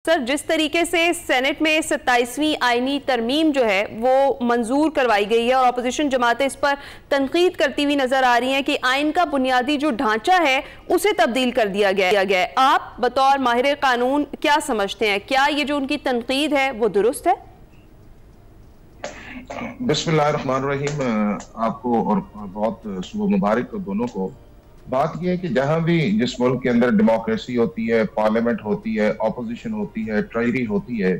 سر، جس طریقے سے سینٹ میں 27ویں آئینی ترمیم جو ہے وہ منظور کروائی گئی ہے اور اپوزیشن جماعتیں اس پر تنقید کرتی ہوئی نظر آ رہی ہیں کہ آئین کا بنیادی جو ڈھانچہ ہے اسے تبدیل کر دیا گیا ہے، آپ بطور ماہر قانون کیا سمجھتے ہیں؟ کیا یہ جو ان کی تنقید ہے وہ درست ہے؟ بسم اللہ الرحمن الرحیم۔ آپ کو اور بہت صبح مبارک دونوں کو۔ بات یہ ہے کہ جہاں بھی جس ملک کے اندر ڈیموکریسی ہوتی ہے، پارلیمنٹ ہوتی ہے، اپوزیشن ہوتی ہے، ٹریجری ہوتی ہے،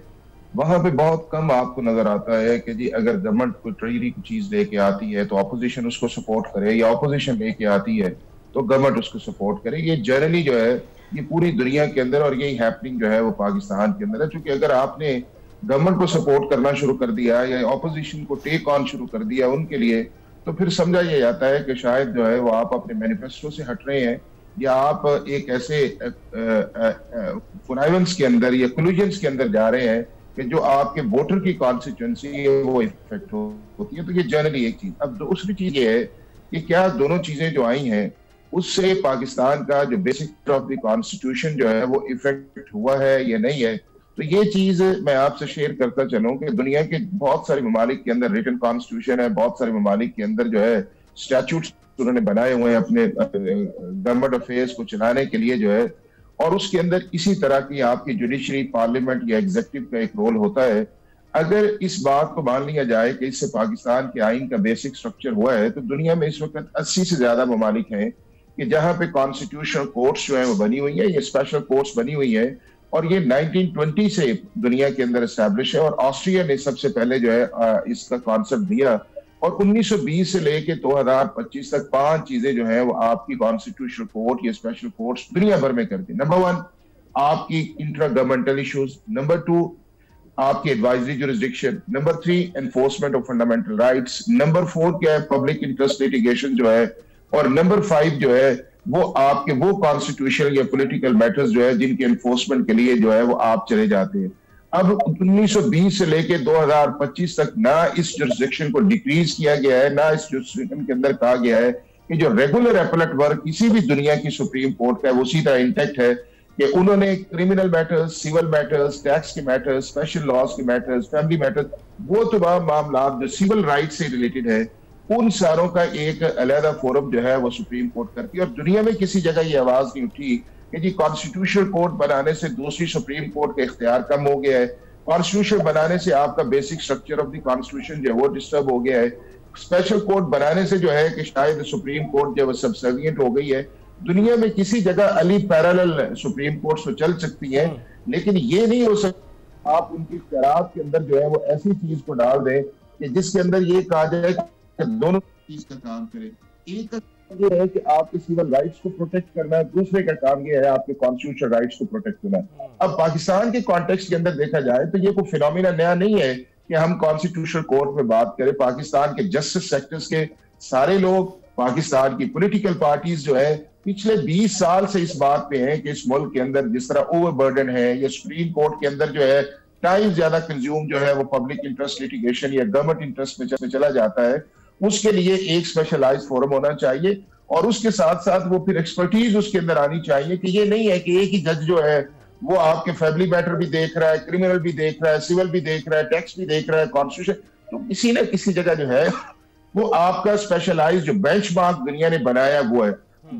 وہاں پہ بہت کم آپ کو نظر آتا ہے کہ جی اگر گورنمنٹ کوئی ٹریجری کی چیز لے کے آتی ہے تو اپوزیشن اس کو سپورٹ کرے، یا اپوزیشن لے کے آتی ہے تو گورنمنٹ اس کو سپورٹ کرے۔ یہ جنرلی جو ہے یہ پوری دنیا کے اندر، اور یہی ہیپننگ جو ہے وہ پاکستان کے اندر ہے۔ چونکہ اگر آپ نے گورنمنٹ کو سپورٹ کرنا شروع کر دیا یا اپوزیشن کو ٹیک آن شروع کر دیا ان کے لیے، تو پھر سمجھا یہ جاتا ہے کہ شاید جو ہے وہ آپ اپنے مینیفیسٹو سے ہٹ رہے ہیں، یا آپ ایک ایسے کنائونس کے اندر یا کلوژنس کے اندر جا رہے ہیں کہ جو آپ کے ووٹر کی کانسٹیٹوئنسی ہے وہ افیکٹ ہوتی ہے۔ تو یہ جنرلی ایک چیز۔ اب دوسری چیز یہ ہے کہ کیا دونوں چیزیں جو آئی ہیں اس سے پاکستان کا جو بیسک آف دی کانسٹیٹیوشن جو ہے وہ افیکٹ ہوا ہے یا نہیں ہے۔ تو یہ چیز میں آپ سے شیئر کرتا چلوں کہ دنیا کے بہت سارے ممالک کے اندر ریٹن کانسٹیٹیوشن ہے، بہت سارے ممالک کے اندر جو ہے اسٹیچوٹس انہوں نے بنائے ہوئے ہیں اپنے گورنمنٹ افیئرس کو چلانے کے لیے جو ہے، اور اس کے اندر اسی طرح کی آپ کی جوڈیشری، پارلیمنٹ یا ایگزیکٹو کا ایک رول ہوتا ہے۔ اگر اس بات کو مان لیا جائے کہ اس سے پاکستان کے آئین کا بیسک سٹرکچر ہوا ہے، تو دنیا میں اس وقت 80 سے زیادہ ممالک ہیں کہ جہاں پہ کانسٹیٹیوشنل کورٹس جو ہیں وہ بنی ہوئی ہیں، یہ اسپیشل کورٹس بنی ہوئی ہیں، اور یہ 1920 سے دنیا کے اندر اسٹیبلش ہے۔ اور آسٹریا نے سب سے پہلے جو ہے اس کا کانسیپٹ دیا، اور 1920 سے لے کے 2025 تک 5 چیزیں جو ہیں وہ آپ کی کانسٹیٹیوشنل کورٹ یا اسپیشل کورٹس دنیا بھر میں کرتی ہیں۔ نمبر 1 آپ کی انٹرا گورنمنٹل ایشوز، نمبر 2 آپ کی advisory jurisdiction, number 3 enforcement of fundamental rights, number 4 کیا ہے پبلک انٹرسٹ لیٹیگیشن جو ہے، اور نمبر 5 جو ہے وہ آپ کے وہ کانسٹیٹیوشن یا پولیٹیکل میٹرز جو ہے جن کے انفورسمنٹ کے لیے جو ہے وہ آپ چلے جاتے ہیں۔ اب 1920 سے لے کے 2025 تک نہ اس جورسڈکشن کو ڈیکریز کیا گیا ہے، نہ اس جورسڈکشن کے اندر کہا گیا ہے کہ جو ریگولر ایپلیٹ ورک کسی بھی دنیا کی سپریم کورٹ کا ہے وہ اسی طرح انٹیکٹ ہے، کہ انہوں نے criminal matters, civil matters, tax کے میٹرز، اسپیشل لاز کے میٹرز، فیملی میٹرز، وہ تمام معاملات جو سیول رائٹ سے ریلیٹڈ ہے ان ساروں کا ایک علیحدہ فورم جو ہے وہ سپریم کورٹ کرتی ہے۔ اور دنیا میں کسی جگہ یہ آواز نہیں اٹھی کہ جی کانسٹیٹیوشنل کورٹ بنانے سے دوسری سپریم کورٹ کا اختیار کم ہو گیا ہے، کانسٹیٹیوشن بنانے سے آپ کا basic structure of the constitution جو ہے وہ ڈسٹرب ہو گیا ہے، اسپیشل کورٹ بنانے سے جو ہے کہ شاید سپریم کورٹ جو ہے سبسیوینٹ ہو گئی ہے۔ دنیا میں کسی جگہ علی پیرالل سپریم کورٹس تو چل سکتی ہیں، لیکن یہ نہیں ہو سکتا آپ ان کی اختیارات کے اندر جو ہے وہ ایسی چیز کو ڈال دیں کہ جس کے اندر یہ کہا جائے کہ دونوں چیز کا کام کرے۔ ایک یہ ہے کہ آپ کے سیول رائٹس کو پروٹیکٹ کرنا ہے، دوسرے کا کام یہ ہے آپ کے کانسٹیٹیوشنل رائٹس کو پروٹیکٹ کرنا ہے۔ اب پاکستان کے کانٹیکسٹ کے اندر دیکھا جائے تو یہ کوئی فینومینا نیا نہیں ہے کہ ہم کانسٹیٹیوشنل کورٹ میں بات کریں۔ پاکستان کے جسٹس سیکٹرز کے سارے لوگ، پاکستان کی پولیٹیکل پارٹیز جو ہے پچھلے 20 سال سے اس بات پہ ہیں کہ اس ملک کے اندر جس طرح اوور برڈن ہے، یا سپریم کورٹ کے اندر جو ہے ٹائم زیادہ کنزیوم جو ہے وہ پبلک انٹرسٹ لیٹیگیشن یا گورنمنٹ انٹرسٹ میں چلا جاتا ہے، اس کے لیے ایک اسپیشلائز فورم ہونا چاہیے، اور اس کے ساتھ ساتھ وہ پھر ایکسپرٹیز اس کے اندر آنی چاہیے کہ یہ نہیں ہے کہ ایک ہی جج جو ہے وہ آپ کے فیملی میٹر بھی دیکھ رہا ہے، کرمنل بھی دیکھ رہا ہے، سیول بھی دیکھ رہا ہے، ٹیکس بھی دیکھ رہا ہے، کانسٹیٹیوشن، تو کسی نہ کسی جگہ جو ہے وہ آپ کا اسپیشلائز جو بینچ مارک دنیا نے بنایا وہ ہے۔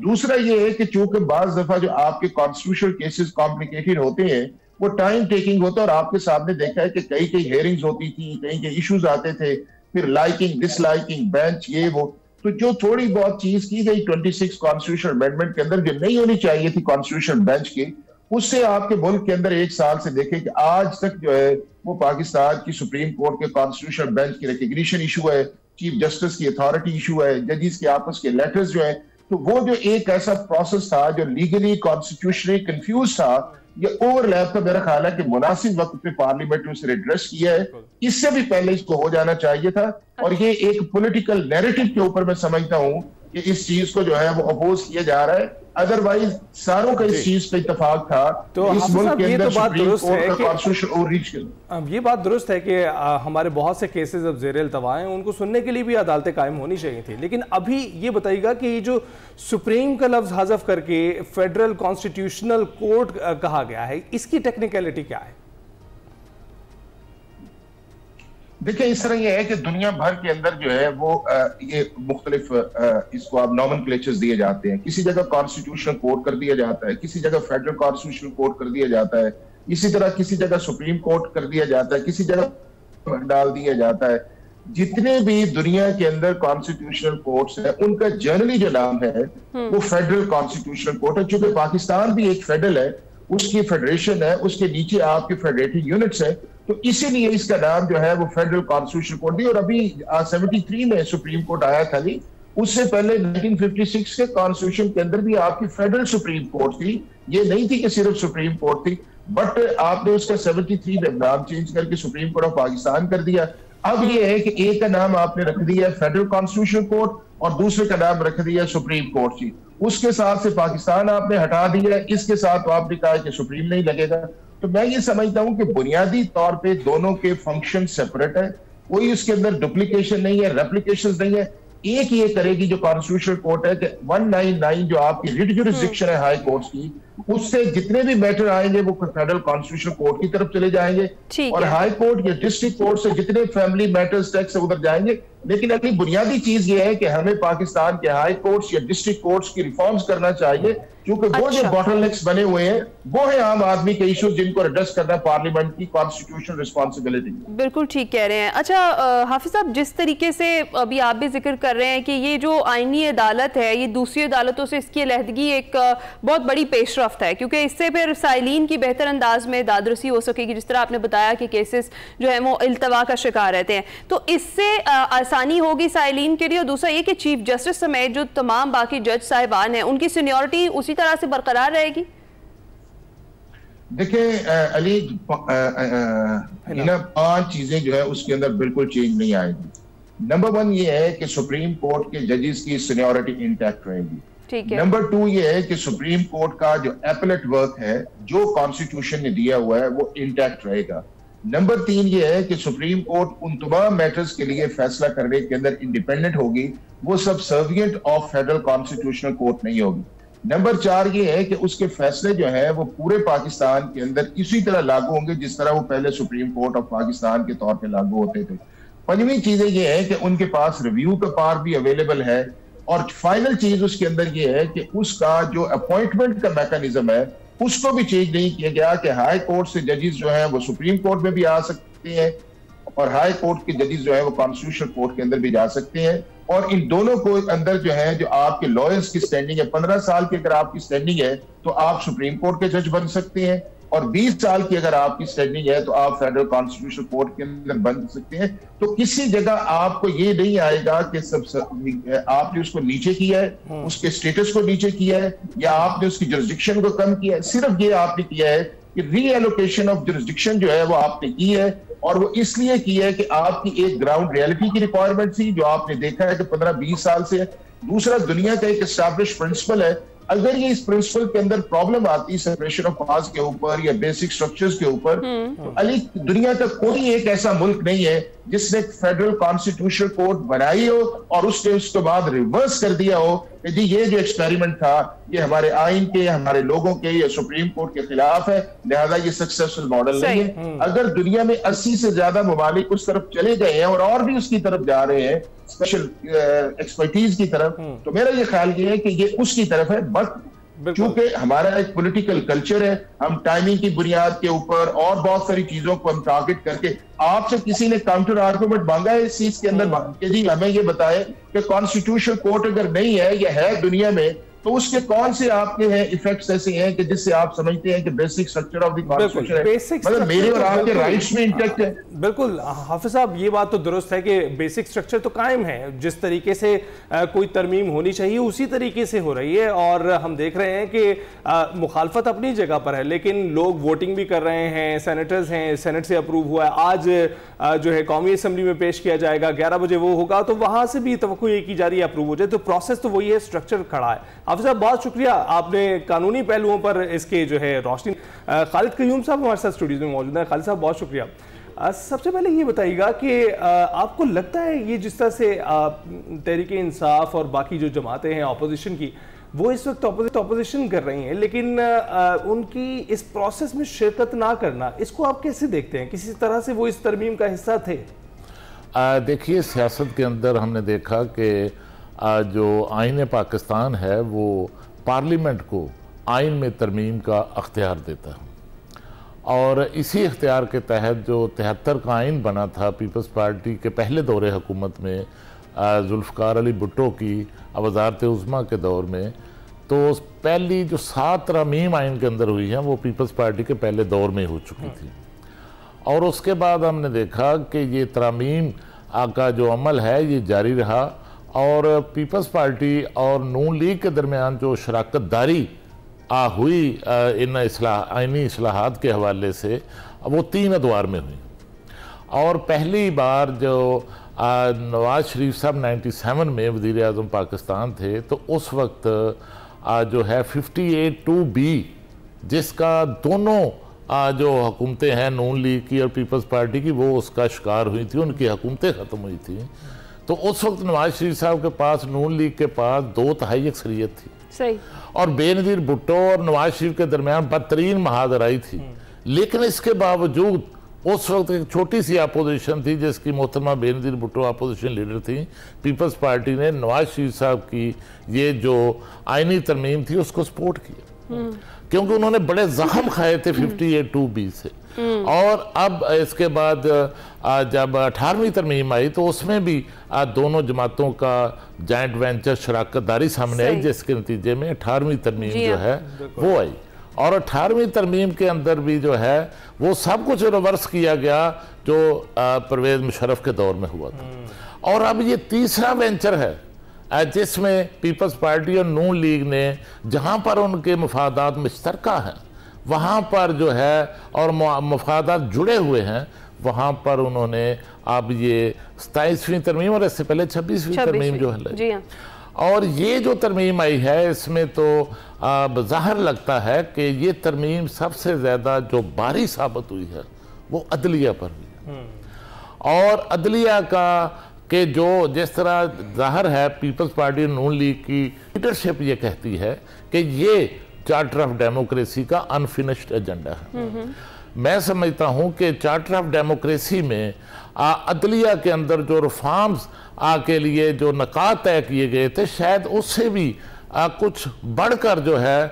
دوسرا یہ ہے کہ چونکہ بعض دفعہ جو آپ کے کانسٹیٹیوشنل کیسز کمپلیکیٹڈ ہوتے ہیں وہ ٹائم ٹیکنگ ہوتا ہے، اور آپ کے سامنے دیکھا ہے کہ کئی ہیئرنگز ہوتی تھی، کئی ایشوز آتے تھے، پھر لائکنگ ڈس لائکنگ بینچ یہ وہ، تو جو تھوڑی بہت چیز کی گئی 26 کانسٹیٹیوشنل امینڈمنٹ کے اندر جو نہیں ہونی چاہیے تھی کانسٹیٹیوشنل بینچ کی، اس سے آپ کے ملک کے اندر 1 سال سے دیکھیں کہ آج تک جو ہے وہ پاکستان کی سپریم کورٹ کے کانسٹیٹیوشنل بینچ کی ریکگنیشن ایشو ہے، چیف جسٹس کی اتھارٹی ایشو ہے، ججز کے آپس کے لیٹرز جو ہیں، تو وہ جو ایک ایسا پروسیس تھا جو لیگلی کانسٹیٹیوشنلی کنفیوز تھا، یہ اوور لیپ کا میرا خیال ہے کہ مناسب وقت پہ پارلیمنٹ نے اسے ریڈریس کیا ہے۔ اس سے بھی پہلے اس کو ہو جانا چاہیے تھا، اور یہ ایک پولیٹیکل نیریٹو کے اوپر میں سمجھتا ہوں کہ اس چیز کو جو ہے وہ اپوز کیا جا رہا ہے. ادروائز ساروں کا اس چیز پہ اتفاق تھا. تو اس ملک کے اندر سپریم کورٹ کا کانسٹیٹیوشن اور ریچ یہ بات درست ہے کہ ہمارے بہت سے کیسز اب زیر التوا ہیں, ان کو سننے کے لیے بھی عدالتیں قائم ہونی چاہیے تھی. لیکن ابھی یہ بتائیے گا کہ یہ جو سپریم کا لفظ حذف کر کے فیڈرل کانسٹیٹیوشنل کورٹ کہا گیا ہے, اس کی ٹیکنیکلٹی کیا ہے؟ دیکھیں اس طرح یہ ہے کہ دنیا بھر کے اندر جو ہے وہ یہ مختلف اس کو آپ نومنکلیچرز دیے جاتے ہیں. کسی جگہ کانسٹیٹیوشنل کورٹ کر دیا جاتا ہے, کسی جگہ فیڈرل کانسٹیٹیوشنل کورٹ کر دیا جاتا ہے, اسی طرح کسی جگہ سپریم کورٹ کر دیا جاتا ہے, کسی جگہ ڈال دیا جاتا ہے. جتنے بھی دنیا کے اندر کانسٹیٹیوشنل کورٹس ہیں ان کا جنرلی جو نام ہے وہ فیڈرل کانسٹیٹیوشنل کورٹ ہے. چونکہ پاکستان بھی ایک فیڈرل ہے, اس کی فیڈریشن ہے, اس کے نیچے آپ کے فیڈریٹنگ یونٹس ہیں, تو اسی لیے اس کا نام جو ہے وہ فیڈرل کانسٹیٹیوشنل کورٹ دی. اور ابھی 73 میں سپریم کورٹ آیا تھا نہیں, اس سے پہلے 1956 کے کانسٹیٹیوشن کے اندر بھی آپ کی فیڈرل سپریم کورٹ تھی. یہ نہیں تھی کہ صرف سپریم کورٹ تھی, بٹ آپ نے اس کا 73 میں نام چینج کر کے سپریم کورٹ آف پاکستان کر دیا. اب یہ ہے کہ ایک کا نام آپ نے رکھ دیا فیڈرل کانسٹیٹیوشنل کورٹ اور دوسرے کا نام رکھ دیا سپریم کورٹ کی. اس کے ساتھ سے پاکستان آپ نے ہٹا دیا, اس کے ساتھ تو آپ نے کہا کہ سپریم نہیں لگے گا. تو میں یہ سمجھتا ہوں کہ بنیادی طور پہ دونوں کے فنکشن سیپریٹ ہے, کوئی اس کے اندر ڈپلیکیشن نہیں ہے, ریپلیکیشن نہیں ہے. ایک یہ کرے گی جو کانسٹیٹیوشنل کورٹ ہے کہ 199 جو آپ کی ریٹ جورسڈکشن ہے ہائی کورٹس کی, اس سے جتنے بھی میٹر آئیں گے وہ فیڈرل کانسٹیٹیوشنل کورٹ کی طرف چلے جائیں گے, اور ہائی کورٹ یا ڈسٹرکٹ کورٹ سے جتنے فیملی میٹرز ٹیکس ادھر جائیں گے. لیکن اگلی بنیادی چیز یہ ہے کہ ہمیں پاکستان کے ہائی کورٹس یا ڈسٹرکٹ کورٹس کی ریفارمز کرنا چاہیے, کیونکہ وہ جو باٹل نیکس بنے ہوئے ہیں وہ ہیں عام آدمی کے ایشوز جن کو ایڈریس کرنا پارلیمنٹ کی کانسٹیٹیوشنل رسپانسبلٹی. بالکل ٹھیک کہہ رہے ہیں. اچھا حافظ صاحب, جس طریقے سے ابھی آپ بھی ذکر کر رہے ہیں کہ یہ جو آئینی عدالت ہے یہ دوسری عدالتوں سے اس کی علیحدگی ایک بہت بڑی پیش رفت ہے, کیونکہ اس سے پھر سائلین کی بہتر انداز میں داد رسی ہو سکے گی. جس طرح آپ نے بتایا کہ کیسز جو ہیں وہ التوا کا شکار رہتے ہیں, تو اس سے آسانی ہوگی سائلین کے لیے. اور دوسرا یہ کہ چیف جسٹس سمیت جو تمام باقی جج صاحبان ہیں ان کی سینیورٹی اسی طرح سے برقرار رہے گی. دیکھیں علی, 5 چیزیں جو ہے اس کے اندر بالکل چینج نہیں آئے گی. نمبر 1 یہ ہے کہ سپریم کورٹ کے ججز کی سینیورٹی انٹیکٹ رہے گی. نمبر 2 یہ ہے کہ سپریم کورٹ کا جو ایپلیٹ ورک ہے جو کانسٹیٹیوشن نے دیا ہوا ہے وہ انٹیکٹ رہے گا. نمبر 3 یہ ہے کہ سپریم کورٹ ان تمام میٹرز کے لیے فیصلہ کرنے کے اندر انڈیپینڈنٹ ہوگی, وہ subservient of federal constitutional court نہیں ہوگی. نمبر 4 یہ ہے کہ اس کے فیصلے جو ہیں وہ پورے پاکستان کے اندر اسی طرح لاگو ہوں گے جس طرح وہ پہلے سپریم کورٹ آف پاکستان کے طور پہ لاگو ہوتے تھے. 5ویں چیزیں یہ ہے کہ ان کے پاس ریویو کا پاور بھی اویلیبل ہے. اور فائنل چیز اس کے اندر یہ ہے کہ اس کا جو اپوائنٹمنٹ کا میکانزم ہے اس کو بھی چینج نہیں کیا گیا کہ ہائی کورٹ سے ججز جو ہیں وہ سپریم کورٹ میں بھی آ سکتے ہیں اور ہائی کورٹ کے ججز جو ہیں وہ کانسٹیٹیوشنل کورٹ کے اندر بھی جا سکتے ہیں. اور ان دونوں کو اندر جو ہے جو آپ کے لائرز کی سٹینڈنگ ہے, 15 سال کی اگر آپ کی سٹینڈنگ ہے تو آپ سپریم کورٹ کے جج بن سکتے ہیں, اور 20 سال کی اگر آپ کی سٹینڈنگ ہے تو آپ فیڈرل کانسٹیٹیوشنل کورٹ کے اندر بن سکتے ہیں. تو کسی جگہ آپ کو یہ نہیں آئے گا کہ آپ نے اس کو نیچے کیا ہے, اس کے سٹیٹس کو نیچے کیا ہے, یا آپ نے اس کی جورسڈکشن کو کم کیا ہے. صرف یہ آپ نے کیا ہے کہ ری ایلوکیشن آف جورسڈکشن جو ہے وہ آپ نے کی ہے, اور وہ اس لیے کی ہے کہ آپ کی ایک گراؤنڈ ریالٹی کی ریکوائرمنٹ تھی جو آپ نے دیکھا ہے کہ 15-20 سال سے. دوسرا دنیا کا ایک اسٹیبلش پرنسپل ہے, اگر یہ اس پرنسپل کے اندر پرابلم آتی سیپریشن آف پاورز کے اوپر یا بیسک سٹرکچرز کے اوپر, تو علی دنیا کا کوئی ایک ایسا ملک نہیں ہے جس نے فیڈرل کانسٹیٹیوشنل کورٹ بنائی ہو اور اس نے اس کے بعد ریورس کر دیا ہو کہ جی یہ جو ایکسپیریمنٹ تھا یہ ہمارے آئین کے, ہمارے لوگوں کے یا سپریم کورٹ کے خلاف ہے, لہذا یہ سکسیسفل ماڈل نہیں ہے. اگر دنیا میں 80 سے زیادہ ممالک اس طرف چلے گئے ہیں اور بھی اس کی طرف جا رہے ہیں اسپیشل ایکسپرٹیز کی طرف, تو میرا یہ خیال یہ ہے کہ یہ اس کی طرف ہے. بٹ چونکہ ہمارا ایک پولیٹیکل کلچر ہے, ہم ٹائمنگ کی بنیاد کے اوپر اور بہت ساری چیزوں کو ہم ٹارگٹ کر کے, آپ سے کسی نے کاؤنٹر آرگومنٹ مانگا ہے اس چیز کے اندر کہ جی ہمیں یہ بتائے کہ کانسٹیٹیوشنل کورٹ اگر نہیں ہے یا ہے دنیا میں تو اس کے کون سے آپ کے ہیں ایفیکٹس ایسے ہیں کہ جس سے آپ سمجھتے ہیں کہ basic structure of the constitution ہے، مطلب میرے اور آپ کے رائٹس میں انٹیکٹ ہے؟ بالکل حافظ صاحب، یہ بات تو درست ہے کہ بیسک سٹرکچر تو قائم ہے، جس طریقے سے کوئی ترمیم ہونی چاہیے اسی طریقے سے ہو رہی ہے، اور ہم دیکھ رہے ہیں کہ مخالفت اپنی جگہ پر ہے، لیکن لوگ ووٹنگ بھی کر رہے ہیں، سینیٹرز ہیں، سینٹ سے اپروو ہوا ہے، آج جو ہے قومی اسمبلی میں پیش کیا جائے گا، 11 بجے وہ ہوگا، تو وہاں سے بھی توقع یہ کی جا رہی ہے اپروو ہو جائے، تو پروسیس تو وہی ہے، سٹرکچر کھڑا ہے۔ حافظ صاحب بہت شکریہ، آپ نے قانونی پہلوؤں پر اس کے جو ہے روشنی۔ خالد قیوم صاحب ہمارے ساتھ اسٹوڈیوز میں موجود ہیں۔ خالد صاحب بہت شکریہ۔ سب سے پہلے یہ بتائیے گا کہ آپ کو لگتا ہے یہ جس طرح سے تحریک انصاف اور باقی جو جماعتیں ہیں اپوزیشن کی، وہ اس وقت اپوزیشن کر رہی ہیں، لیکن ان کی اس پروسیس میں شرکت نہ کرنا، اس کو آپ کیسے دیکھتے ہیں؟ کسی طرح سے وہ اس ترمیم کا حصہ تھے؟ دیکھیے، سیاست کے اندر ہم نے دیکھا کہ جو آئین پاکستان ہے وہ پارلیمنٹ کو آئین میں ترمیم کا اختیار دیتا ہے، اور اسی اختیار کے تحت جو 73 کا آئین بنا تھا پیپلز پارٹی کے پہلے دور حکومت میں، ذوالفقار علی بھٹو کی وزارت عظمیٰ کے دور میں، تو پہلی جو 7 ترامیم آئین کے اندر ہوئی ہیں وہ پیپلز پارٹی کے پہلے دور میں ہو چکی تھی، اور اس کے بعد ہم نے دیکھا کہ یہ ترامیم کا جو عمل ہے یہ جاری رہا، اور پیپلز پارٹی اور نون لیگ کے درمیان جو شراکت داری ہوئی ان آئینی اصلاحات کے حوالے سے، وہ 3 ادوار میں ہوئی، اور پہلی بار جو نواز شریف صاحب 97 میں وزیر اعظم پاکستان تھے، تو اس وقت جو ہے 58(2)(b جس کا دونوں جو حکومتیں ہیں نون لیگ کی اور پیپلز پارٹی کی، وہ اس کا شکار ہوئی تھی، ان کی حکومتیں ختم ہوئی تھیں، تو اس وقت نواز شریف صاحب کے پاس، نون لیگ کے پاس 2/3 اکثریت تھی، صحیح، اور بے نظیر بھٹو اور نواز شریف کے درمیان بدترین محاذرائی تھی، لیکن اس کے باوجود اس وقت ایک چھوٹی سی اپوزیشن تھی جس کی محترمہ بے نظیر بھٹو اپوزیشن لیڈر تھی، پیپلز پارٹی نے نواز شریف صاحب کی یہ جو آئینی ترمیم تھی اس کو سپورٹ کیا، کیونکہ انہوں نے بڑے زخم کھائے تھے 58(2)(b سے، اور اب اس کے بعد جب 18ویں ترمیم آئی تو اس میں بھی دونوں جماعتوں کا جائنٹ وینچر شراکت داری سامنے آئی، جس کے نتیجے میں 18ویں ترمیم جو ہے وہ آئی، اور 18ویں ترمیم کے اندر بھی جو ہے وہ سب کچھ ریورس کیا گیا جو پرویز مشرف کے دور میں ہوا تھا، اور اب یہ تیسرا وینچر ہے جس میں پیپلز پارٹی اور نون لیگ نے جہاں پر ان کے مفادات مشترکہ ہیں وہاں پر جو ہے اور مفادات جڑے ہوئے ہیں وہاں پر انہوں نے اب یہ 27ویں ترمیم اور اس سے پہلے 26ویں ترمیم جو ہے، اور یہ جو ترمیم آئی ہے اس میں تو بظاہر لگتا ہے کہ یہ ترمیم سب سے زیادہ جو باری ثابت ہوئی ہے وہ عدلیہ پر ہوئی ہے، اور عدلیہ کا کہ جو جس طرح ظاہر ہے پیپلز پارٹی نون لیگ کی لیڈرشپ یہ کہتی ہے کہ یہ چارٹر آف ڈیموکریسی کا انفینشڈ ایجنڈا ہے، میں سمجھتا ہوں کہ چارٹر آف ڈیموکریسی میں عدلیہ کے اندر جو ریفارمز کے لیے جو نکات طے کیے گئے تھے شاید اس سے بھی کچھ بڑھ کر جو ہے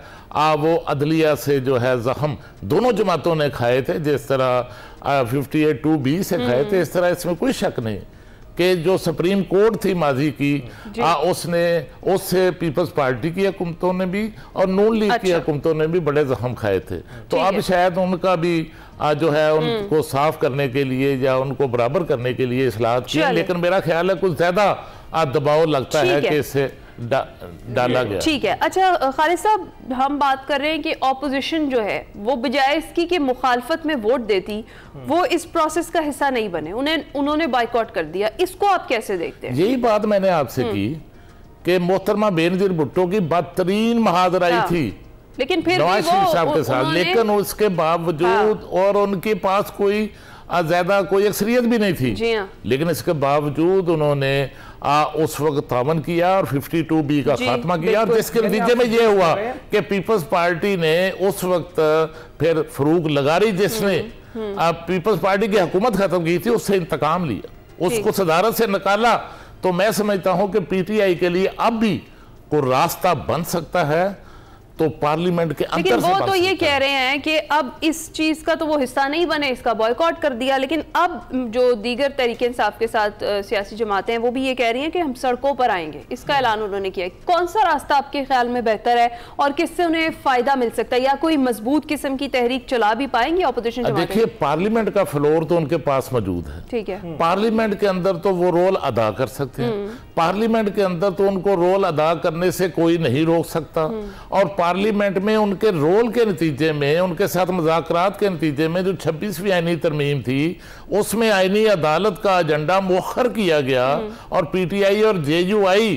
وہ عدلیہ سے جو ہے زخم دونوں جماعتوں نے کھائے تھے، جس طرح 58(2)(b سے کھائے تھے، اس طرح اس میں کوئی شک نہیں کہ جو سپریم کورٹ تھی ماضی کی اس سے پیپلز پارٹی کی حکومتوں نے بھی اور نون لیگ کی حکومتوں نے بھی بڑے زخم کھائے تھے، تو اب شاید ان کا بھی جو ہے ان کو صاف کرنے کے لیے یا ان کو برابر کرنے کے لیے اصلاحات کی، لیکن میرا خیال ہے کچھ زیادہ دباؤ لگتا ہے کہ اس سے ڈالا گیا۔ ٹھیک ہے، اچھا خالد صاحب، ہم بات کر رہے ہیں کہ اپوزیشن جو ہے وہ بجائے اس کی کہ مخالفت میں ووٹ دیتی، وہ اس پروسیس کا حصہ نہیں بنے، انہوں نے بائیکاٹ کر دیا، اس کو آپ کیسے دیکھتے ہیں؟ یہی بات میں نے آپ سے کی کہ محترمہ بے نظیر بھٹو کی بدترین محاذرائی تھی لیکن پھر نواز شریف صاحب کے ساتھ، لیکن اس کے باوجود اور ان کے پاس کوئی زیادہ کوئی اکثریت بھی نہیں تھی، لیکن اس کے باوجود انہوں نے اس وقت تعاون کیا اور 52(b) کا خاتمہ کیا، اور جس کے نتیجے میں یہ ہوا کہ پیپلز پارٹی نے اس وقت پھر فروغ لغاری جس نے پیپلز پارٹی کی حکومت ختم کی تھی اس سے انتقام لیا، اس کو صدارت سے نکالا، تو میں سمجھتا ہوں کہ پی ٹی آئی کے لیے اب بھی کوئی راستہ بن سکتا ہے تو پارلیمنٹ کے اندر سے لیکن وہ تو یہ کہہ رہے ہیں کہ اب اس چیز کا تو وہ حصہ نہیں بنے, اس کا بائیکاٹ کر دیا, لیکن اب جو دیگر تحریک انصاف کے ساتھ سیاسی جماعتیں ہیں وہ بھی یہ کہہ رہی ہیں کہ ہم سڑکوں پر آئیں گے, اس کا اعلان انہوں نے کیا. کون سا راستہ آپ کے خیال میں بہتر ہے اور کس سے انہیں فائدہ مل سکتا ہے, یا کوئی مضبوط قسم کی تحریک چلا بھی پائیں گے اپوزیشن جماعتیں؟ دیکھیے پارلیمنٹ کا فلور تو ان کے پاس موجود ہے, ٹھیک ہے, پارلیمنٹ کے اندر تو وہ رول ادا کر سکتے ہیں, پارلیمنٹ کے اندر تو ان کو رول ادا کرنے سے کوئی نہیں روک سکتا, اور پارلیمنٹ میں ان کے رول کے نتیجے میں, ان کے ساتھ مذاکرات کے نتیجے میں جو 26ویں آئینی ترمیم تھی اس میں آئینی عدالت کا ایجنڈا مؤخر کیا گیا, اور پی ٹی آئی اور جے یو آئی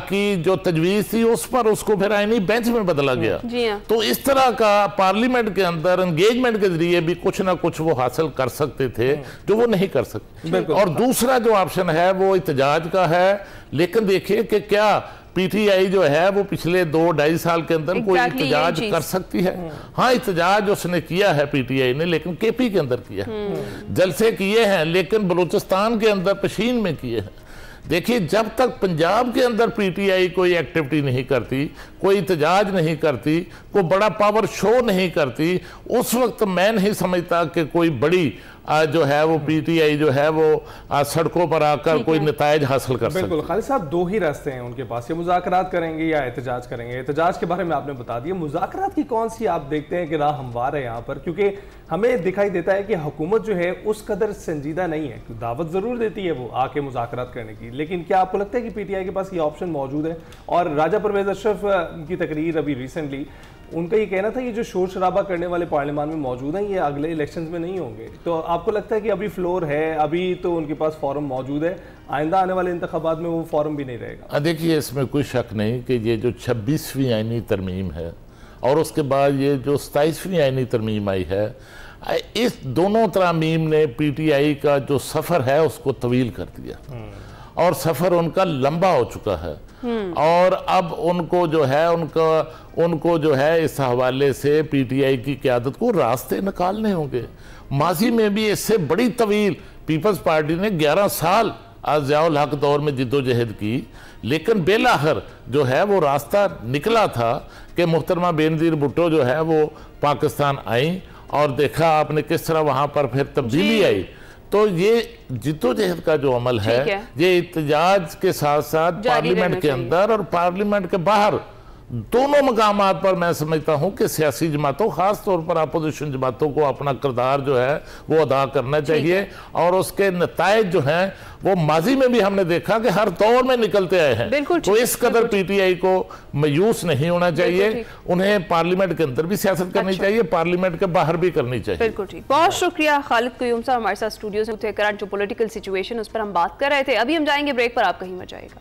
کی جو تجویز تھی اس پر اس کو پھر آئینی بینچ میں بدلا گیا. تو اس طرح کا پارلیمنٹ کے اندر انگیجمنٹ کے ذریعے بھی کچھ نہ کچھ وہ حاصل کر سکتے تھے جو وہ نہیں کر سکتے. اور دوسرا جو آپشن ہے وہ احتجاج کا ہے, لیکن دیکھیں کہ کیا پی ٹی آئی جو ہے وہ پچھلے 2-2.5 سال کے اندر کوئی احتجاج کر سکتی ہے؟ ہاں احتجاج اس نے کیا ہے پی ٹی آئی نے, لیکن کے پی کے اندر کیا ہے, جلسے کیے ہیں لیکن بلوچستان کے اندر پشین میں کیے ہیں. دیکھیے جب تک پنجاب کے اندر پی ٹی آئی کوئی ایکٹیویٹی نہیں کرتی, کوئی احتجاج نہیں کرتی, کوئی بڑا پاور شو نہیں کرتی, اس وقت میں نہیں سمجھتا کہ کوئی بڑی جو ہے وہ پی ٹی آئی جو ہے وہ سڑکوں پر آ کر کوئی نتائج حاصل کر سکتے. بالکل خالد صاحب, دو ہی راستے ہیں ان کے پاس, یہ مذاکرات کریں گے یا احتجاج کریں گے. احتجاج کے بارے میں آپ نے بتا دیا, مذاکرات کی کون سی آپ دیکھتے ہیں کہ راہ ہموار ہے یہاں پر؟ کیونکہ ہمیں دکھائی دیتا ہے کہ حکومت جو ہے اس قدر سنجیدہ نہیں ہے, دعوت ضرور دیتی ہے وہ آ کے مذاکرات کرنے کی, لیکن کیا آپ کو لگتا ہے کہ پی ٹی آئی کے پاس یہ آپشن موجود ہے؟ اور راجہ پرویز اشرف کی تقریر ابھی ریسنٹلی, ان کا یہ کہنا تھا کہ جو شور شرابہ کرنے والے پارلیمان میں موجود ہیں یہ اگلے الیکشنز میں نہیں ہوں گے. تو آپ کو لگتا ہے کہ ابھی فلور ہے, ابھی تو ان کے پاس فورم موجود ہے, آئندہ آنے والے انتخابات میں وہ فورم بھی نہیں رہے گا؟ دیکھیے اس میں کوئی شک نہیں کہ یہ جو 26ویں آئینی ترمیم ہے اور اس کے بعد یہ جو 27ویں آئینی ترمیم آئی ہے, اس دونوں ترامیم نے پی ٹی آئی کا جو سفر ہے اس کو طویل کر دیا, اور سفر ان کا لمبا ہو چکا ہے, اور اب ان کو جو ہے اس حوالے سے پی ٹی آئی کی قیادت کو راستے نکالنے ہوں گے. ماضی میں بھی اس سے بڑی طویل پیپلز پارٹی نے 11 سال ضیاء الحق دور میں جد و جہد کی, لیکن بالآخر جو ہے وہ راستہ نکلا تھا کہ محترمہ بینظیر بھٹو جو ہے وہ پاکستان آئیں, اور دیکھا آپ نے کس طرح وہاں پر پھر تبدیلی آئی. تو یہ جد و جہد کا جو عمل ہے یہ احتجاج کے ساتھ ساتھ پارلیمنٹ کے اندر اور پارلیمنٹ کے باہر دونوں مقامات پر میں سمجھتا ہوں کہ سیاسی جماعتوں, خاص طور پر اپوزیشن جماعتوں کو اپنا کردار جو ہے وہ ادا کرنا چاہیے, اور اس کے نتائج جو ہیں وہ ماضی میں بھی ہم نے دیکھا کہ ہر دور میں نکلتے آئے ہیں. تو اس قدر پی ٹی آئی کو مایوس نہیں ہونا چاہیے, انہیں پارلیمنٹ کے اندر بھی سیاست کرنی چاہیے, پارلیمنٹ کے باہر بھی کرنی چاہیے. بالکل ٹھیک, بہت شکریہ خالد قیوم صاحب ہمارے ساتھ اسٹوڈیو سے. کرنٹ جو پولیٹیکل سچویشن اس پر ہم بات کر رہے تھے. ابھی ہم جائیں گے بریک پر, آپ کہیں مت جائے گا.